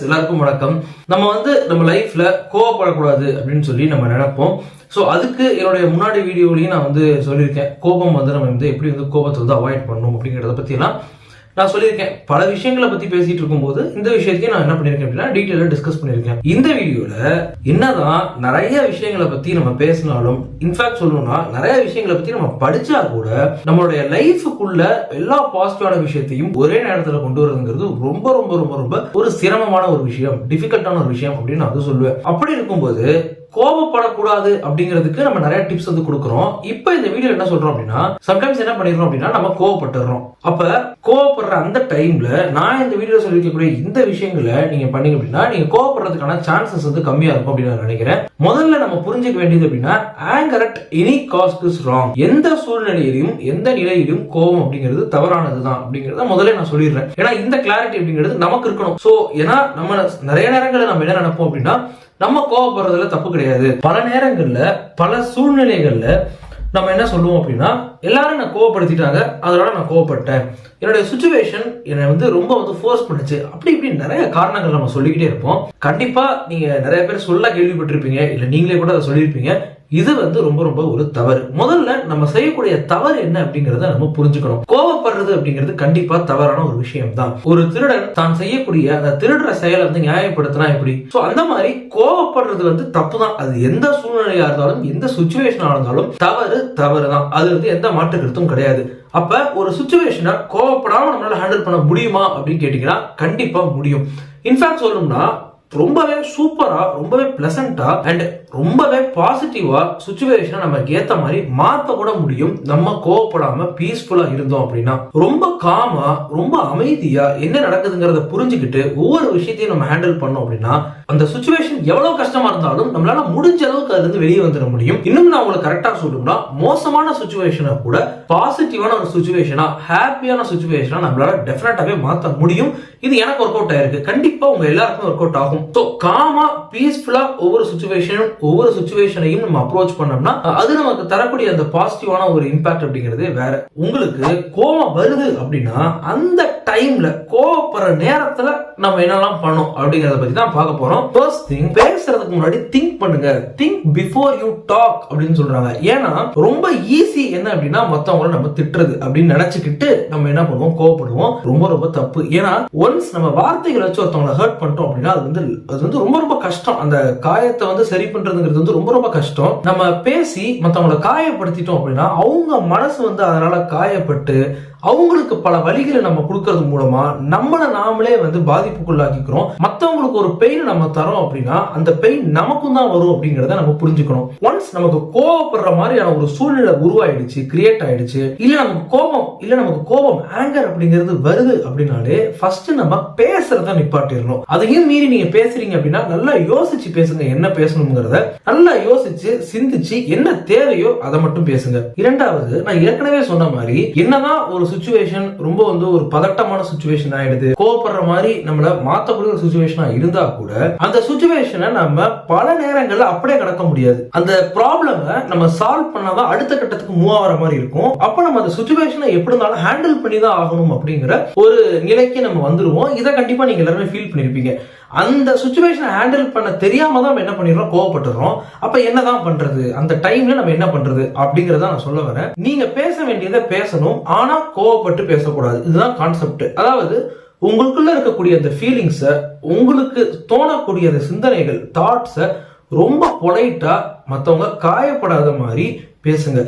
எல்லாருக்கும் வணக்கம். நம்ம லைஃப்ல கோவப்படக்கூடாது அப்படின்னு சொல்லி நம்ம நினைப்போம். ஸோ அதுக்கு என்னுடைய முன்னாடி வீடியோலையும் நான் சொல்லியிருக்கேன். கோபம் நம்ம எப்படி கோபத்தை அவாய்ட் பண்ணணும் அப்படிங்கிறத பற்றியெல்லாம் நான் சொல்லியிருக்கேன். பல விஷயங்களை பத்தி பேசிட்டு இருக்கும்போது இந்த விஷயத்தையும் நான் என்ன பண்ணிருக்கேன் அப்படின்னா டீட்டெயிலா டிஸ்கஸ் பண்ணிருக்கேன். இந்த வீடியோல என்னதான் நிறைய விஷயங்களை பத்தி நம்ம பேசினாலும், இன்ஃபேக்ட் சொல்லணும்னா நிறைய விஷயங்களை பத்தி நம்ம படிச்சா கூட நம்மளுடைய லைஃபுக்குள்ள எல்லா பாசிட்டிவான விஷயத்தையும் ஒரே நேரத்துல கொண்டு வரதுங்கிறது ரொம்ப ரொம்ப ரொம்ப ரொம்ப ஒரு சிரமமான ஒரு விஷயம், டிஃபிகல்ட்டான ஒரு விஷயம் அப்படின்னு நான் சொல்லுவேன். அப்படி இருக்கும்போது கோபப்படக்கூடாது அப்படிங்கிறதுக்கு நம்ம நிறைய டிப்ஸ் கொடுக்குறோம். இப்ப இந்த வீடியோ என்ன சொல்றோம் அப்படின்னா, சம்டைம்ஸ் என்ன பண்ணிடுறோம் அப்படின்னா நம்ம கோவப்பட்டுறோம். அப்ப கோவப்படுற அந்த டைம்ல நான் இந்த வீடியோ சொல்லிருக்கக்கூடிய இந்த விஷயங்களை நீங்க பண்ணீங்க அப்படின்னா நீங்க கோவப்படுறதுக்கான சான்சஸ் கம்மியா இருக்கும் அப்படின்னு நான் நினைக்கிறேன். முதல்ல நம்ம புரிஞ்சுக்க வேண்டியது அப்படின்னா, anger at any cost is wrong. எந்த சூழ்நிலையிலும் எந்த நிலையிலும் கோபம் அப்படிங்கிறது தவறானதுதான் அப்படிங்கறத முதல்ல நான் சொல்லிடுறேன். ஏன்னா இந்த கிளாரிட்டி அப்படிங்கிறது நமக்கு இருக்கணும். சோ ஏன்னா நம்ம நிறைய நேரங்களில் நம்ம என்ன நினைப்போம் அப்படின்னா, நம்ம கோவப்படுறதுல தப்பு கிடையாது. பல நேரங்கள்ல பல சூழ்நிலைகள்ல நம்ம என்ன சொல்லுவோம் அப்படின்னா, எல்லாரும் நான் கோவப்படுத்திட்டாங்க, அதனால நான் கோவப்பட்டேன், என்னுடைய சுச்சுவேஷன் என்னை ரொம்ப ஃபோர்ஸ் பண்ணுச்சு, அப்படி இப்படி நிறைய காரணங்கள் நம்ம சொல்லிக்கிட்டே இருப்போம். கண்டிப்பா நீங்க நிறைய பேர் சொல்ல கேள்விப்பட்டிருப்பீங்க, இல்ல நீங்களே கூட அதை சொல்லியிருப்பீங்க. இது ரொம்ப ரொம்ப ஒரு தவறு. முதல்ல நம்ம செய்யக்கூடிய தவறு என்ன அப்படிங்கறத நம்ம புரிஞ்சுக்கணும். கோவப்படுறது அப்படிங்கிறது கண்டிப்பா தவறான ஒரு விஷயம் தான். ஒரு திருடன் தான் செய்யக்கூடிய அந்த திருடுற செயலை நியாயப்படுத்தினா எப்படி? சோ அந்த மாதிரி கோவப்படுறது தப்பு தான். அது எந்த சூழ்நிலையா இருந்தாலும் எந்த சுச்சுவேஷனா இருந்தாலும் தவறு தான். அது எந்த மாற்று கருத்தும் கிடையாது. அப்ப ஒரு சுச்சுவேஷனை கோவப்படாம நம்மளால ஹேண்டில் பண்ண முடியுமா அப்படின்னு கேட்டீங்கன்னா கண்டிப்பா முடியும். இன்ஃபேக்ட் சொல்லணும்னா ரொம்பவே சூப்பரா, ரொம்பவே பிளசண்டா அண்ட் ரொம்பவே பாசிட்டிவா சுச்சுவேஷனை நமக்கு ஏத்த மாதிரி மாத்த கூட முடியும். நம்ம கோவப்படாம பீஸ்ஃபுல்லா இருந்தோம் அப்படின்னா, ரொம்ப காமா, ரொம்ப அமைதியா என்ன நடக்குதுங்கிறத புரிஞ்சுக்கிட்டு ஒவ்வொரு விஷயத்தையும் நம்ம ஹேண்டில் பண்ணோம் அப்படின்னா, அந்த சுச்சுவேஷன் எவ்வளவு கஷ்டமா இருந்தாலும் நம்மளால முடிஞ்ச அளவுக்கு அதுல இருந்து வெளியே வந்துட முடியும். இன்னும் நான் உங்களுக்கு கரெக்டா சொல்லணும்னா, மோசமான சுச்சுவேஷனை கூட பாசிட்டிவான ஒரு சுச்சுவேஷனா, ஹாப்பியான சுச்சுவேஷனா நம்மளால டெஃபினட்டாவே மாத்த முடியும். இது எனக்கு ஒர்க் அவுட் ஆயிருக்கு, கண்டிப்பா உங்க எல்லாருக்கும் ஒர்க் அவுட் ஆகும். சோ காமா பீஸ்ஃபுல்லா ஒவ்வொரு சுச்சுவேஷனையும் நம்ம அப்ரோச் பண்ணோம்னா அது நமக்கு தரக்கூடிய அந்த பாசிட்டிவான ஒரு இம்பாக்ட் அப்படிங்கிறது வேற. உங்களுக்கு கோபம் வருது அப்படின்னா அந்த டைம்ல கோவப்படுற நேரத்துல நம்ம என்னெல்லாம் பண்ணோம் அப்படிங்கறத பத்தி தான் பார்க்க போறோம். ஃபர்ஸ்ட் திங், பேசுறதுக்கு முன்னாடி திங்க் பண்ணுங்க. திங்க் பிஃபோர் யூ டாக் அப்படின்னு சொல்றாங்க. ஏன்னா ரொம்ப ஈஸி என்ன அப்படின்னா மத்தவங்கள நம்ம திட்டுறது அப்படின்னு நினைச்சுக்கிட்டு நம்ம என்ன பண்ணுவோம், கோவப்படுவோம். ரொம்ப ரொம்ப தப்பு. ஏன்னா ஒன்ஸ் நம்ம வார்த்தைகளை வச்சு ஒருத்தவங்களை ஹர்ட் பண்ணிட்டோம் அப்படின்னா அது ரொம்ப ரொம்ப கஷ்டம். அந்த காயத்தை சரி பண்றதுங்கிறது ரொம்ப ரொம்ப கஷ்டம். நம்ம பேசி மத்தவங்களை காயப்படுத்திட்டோம் அப்படின்னா அவங்க மனசு அதனால காயப்பட்டு அவங்களுக்கு பல வழிகளை நம்ம கொடுக்கறது மூலமா நம்மள நாமளே பாதிப்புக்குள்ளாக்கிக்கிறோம். மத்தவங்களுக்கு ஒரு பெயின் நம்ம தரோம் அப்படின்னா அந்த பெயின் நமக்கும் தான் வரும் அப்படிங்கறத நம்ம புரிஞ்சுக்கணும். ஒன்ஸ் நமக்கு கோவப்படுற மாதிரியான ஒரு சூழ்நிலை உருவாயிடுச்சு, கிரியேட் ஆயிடுச்சு, இல்ல நமக்கு கோபம் ஆங்கர் அப்படிங்கிறது வருது அப்படின்னாலே ஃபர்ஸ்ட் நம்ம பேசுறத நிப்பாட்டிடணும். அதையும் மீறி நீங்க பேசுறீங்க அப்படின்னா நல்லா யோசிச்சு பேசுங்க. என்ன பேசணுங்கிறத நல்லா யோசிச்சு சிந்திச்சு என்ன தேவையோ அதை மட்டும் பேசுங்க. இரண்டாவது, நான் ஏற்கனவே சொன்ன மாதிரி என்னதான் ஒரு சிச்சுவேஷன் ரொம்ப ஒரு பதட்டமான சிச்சுவேஷன் ஆயிடுது, கோவப்படுற மாதிரி நம்மள மாத்தக்கூடிய ஒரு சிச்சுவேஷனா இருந்தா கூட அந்த சிச்சுவேஷனை நம்ம பல நேரங்கள்ல அப்படியே கடக்க முடியாது. அந்த ப்ராப்ளமை நம்ம சால்வ் பண்ணாதான் அடுத்த கட்டத்துக்கு மூவ் ஆகிற மாதிரி இருக்கும். அப்ப நம்ம அந்த சிச்சுவேஷனை எப்படி இருந்தாலும் ஹேண்டில் பண்ணி தான் ஆகணும் அப்படிங்கிற ஒரு நிலைக்கு நம்ம வந்துருவோம். இதை கண்டிப்பா நீங்க எல்லாருமே ஃபீல் பண்ணிருப்பீங்க. அந்த சிச்சுவேஷனை ஹேண்டில் பண்ண தெரியாம தான் நம்ம என்ன பண்ணிடுறோம், கோவப்பட்டுறோம். அப்ப என்னதான் பண்றது, அந்த டைம்ல நம்ம என்ன பண்றது அப்படிங்கறத நான் சொல்ல வரேன். நீங்க பேச வேண்டியதை பேசணும், ஆனா கோவப்பட்டு பேசக்கூடாது. இதுதான் கான்செப்ட். அதாவது உங்களுக்குள்ள இருக்கக்கூடிய அந்த ஃபீலிங்ஸ, உங்களுக்கு தோணக்கூடிய அந்த சிந்தனைகள், தாட்ஸ ரொம்ப பொலைட்டா மத்தவங்க காயப்படாத மாதிரி பேசுங்க.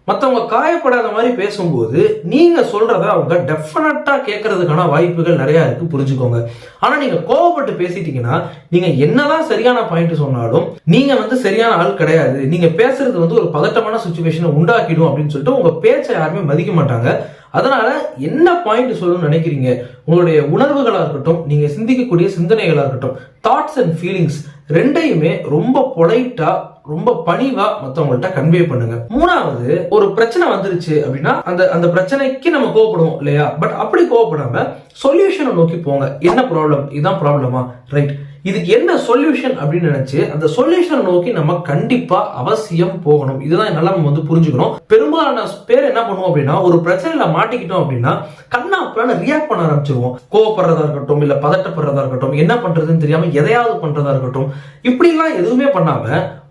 மற்றவங்க காயப்படாத மாதிரி பேசும்போது நீங்க சொல்றத அவங்க டெஃபினட்டா கேட்கறதுக்கான வாய்ப்புகள் நிறைய இருக்கு, புரிஞ்சுக்கோங்க. ஆனா நீங்க கோவப்பட்டு பேசிட்டீங்கன்னா நீங்க என்னதான் சரியான பாயிண்ட் சொன்னாலும் நீங்க சரியான ஆள் கிடையாது, நீங்க பேசுறது ஒரு பதட்டமான சிச்சுவேஷனை உண்டாக்கிடும் அப்படின்னு சொல்லிட்டு உங்க பேச்சை யாருமே மதிக்க மாட்டாங்க. அதனால என்ன பாயிண்ட் சொல்லணும்னு நினைக்கிறீங்க, உங்களுடைய உணர்வுகளா இருக்கட்டும், நீங்க சிந்திக்கக்கூடிய சிந்தனைகளா இருக்கட்டும், தாட்ஸ் அண்ட் ஃபீலிங்ஸ் ரெண்டையுமே ரொம்ப பொலைட்டா, ரொம்ப பணிவா மத்தவங்கள்ட்ட கன்வே பண்ணுங்க. மூணாவது, ஒரு பிரச்சனை வந்துருச்சு அப்படின்னா அந்த பிரச்சனைக்கு நம்ம கோவப்படுவோம் இல்லையா? பட் அப்படி கோவப்படாம சொல்யூஷனை நோக்கி போங்க. என்ன ப்ராப்ளம், இதுதான் ப்ராப்ளமா, ரைட், இதுக்கு என்ன சொல்யூஷன் அப்படின்னு நினைச்சு அந்த சொல்யூஷனை நோக்கி நம்ம கண்டிப்பா அவசியம் போகணும். இதுதான் என்னால நம்ம வந்து புரிஞ்சுக்கணும். பெரும்பாலான பேர் என்ன பண்ணுவோம் அப்படின்னா, ஒரு பிரச்சனையில மாட்டிக்கிட்டோம் அப்படின்னா கண்ணாப்புல ரியாக்ட் பண்ண ஆரம்பிச்சிருவோம். கோவப்படுறதா இருக்கட்டும், இல்ல பதட்டப்படுறதா இருக்கட்டும், என்ன பண்றதுன்னு தெரியாம எதையாவது பண்றதா இருக்கட்டும், இப்படி எல்லாம் எதுவுமே பண்ணாம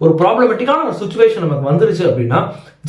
ஒரு ப்ராப்ளமேட்டிக்கான சுச்சுவேஷன் நமக்கு வந்துருச்சு அப்படின்னா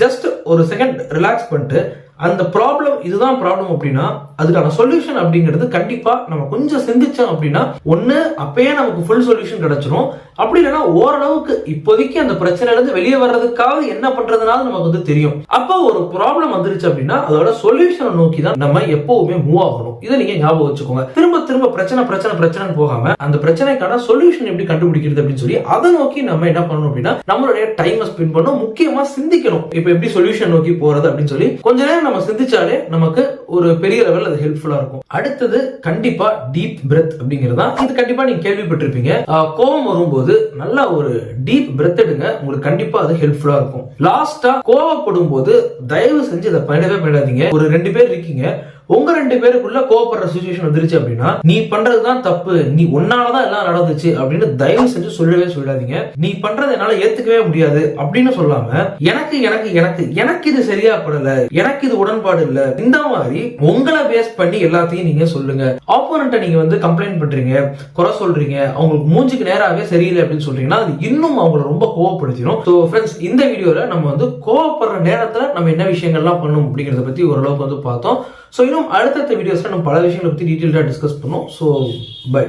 ஜஸ்ட் ஒரு செகண்ட் ரிலாக்ஸ் பண்ணிட்டு அந்த ப்ராப்ளம் இதுதான் ப்ராப்ளம் அப்படின்னா அதுக்கான சொல்யூஷன் அப்படிங்கிறது கண்டிப்பா நம்ம கொஞ்சம் சிந்திச்சோம் அப்படின்னா ஒண்ணு அப்பயே நமக்கு ஃபுல் சொல்யூஷன் கிடைச்சிரும். அப்படி இல்லைன்னா ஓரளவுக்கு இப்போதைக்கு அந்த பிரச்சனையில இருந்து வெளியே வர்றதுக்காக என்ன பண்றதுனால நமக்கு வந்து தெரியும். அப்போ ஒரு ப்ராப்ளம் வந்துருச்சு அப்படின்னா அதோட சொல்யூஷனை நோக்கி தான் நம்ம எப்பவுமே மூவ் ஆகணும். இதை நீங்க ஞாபகம் வச்சுக்கோங்க. திரும்ப திரும்ப பிரச்சனை போகாம அந்த பிரச்சனைக்கான சொல்யூஷன் எப்படி கண்டுபிடிக்கிறது அப்படின்னு சொல்லி அதை நோக்கி நம்ம என்ன பண்ணணும் அப்படின்னா நம்மளுடைய டைமை ஸ்பெண்ட் பண்ணணும். முக்கியமா சிந்திக்கணும். இப்ப எப்படி சொல்யூஷன் நோக்கி போறது அப்படின்னு சொல்லி கொஞ்ச நேரம் நம்ம சிந்திச்சாலே நமக்கு ஒரு பெரிய லெவல் அது ஹெல்ப்ஃபுல்லா இருக்கும். அடுத்தது கண்டிப்பா டீப் பிரெத் அப்படிங்கிறது தான். இது கண்டிப்பா நீங்க கேள்விப்பட்டிருப்பீங்க. கோபம் வரும்போது நல்லா ஒரு டீப் பிரெத் எடுங்க. உங்களுக்கு கண்டிப்பா அது ஹெல்ப்ஃபுல்லா இருக்கும். லாஸ்டா கோவப்படும் போது தயவு செஞ்சு இதை பண்ணாதீங்க. ஒரு 2 பேர் இருக்கீங்க, உங்க 2 பேருக்குள்ள கோவப்படுற சிச்சுவேஷன் வந்துருச்சு அப்படின்னா நீ பண்றதுதான் தப்பு, நீ உன்னாலதான் எல்லாம் நடந்துச்சு அப்படின்னு தயவு செஞ்சு சொல்லாதீங்க. நீ பண்றது என்னால ஏத்துக்கவே முடியாது அப்படின்னு சொல்லாம எனக்கு இது சரியா படல, எனக்கு இது உடன்பாடு இல்ல, இந்த மாதிரி உங்களை பேஸ் பண்ணி எல்லாத்தையும் நீங்க சொல்லுங்க. ஆப்போனண்ட்டை நீங்க வந்து கம்ப்ளைண்ட் பண்றீங்க, குறை சொல்றீங்க, அவங்களுக்கு மூஞ்சுக்கு நேராவே சரியில்லை அப்படின்னு சொல்றீங்கன்னா அது இன்னும் அவங்களை ரொம்ப கோவப்படுத்திடும். ஸோ ஃப்ரெண்ட்ஸ், இந்த வீடியோல நம்ம வந்து கோவப்படுற நேரத்துல நம்ம என்ன விஷயங்கள்லாம் பண்ணணும் அப்படிங்கறத பத்தி ஓரளவுக்கு வந்து பார்த்தோம். ஸோ இன்னும் அடுத்தடுத்த வீடியோஸ்ல நம்ம பல விஷயங்களை பத்தி டீட்டெயிலாக டிஸ்கஸ் பண்ணோம். So by.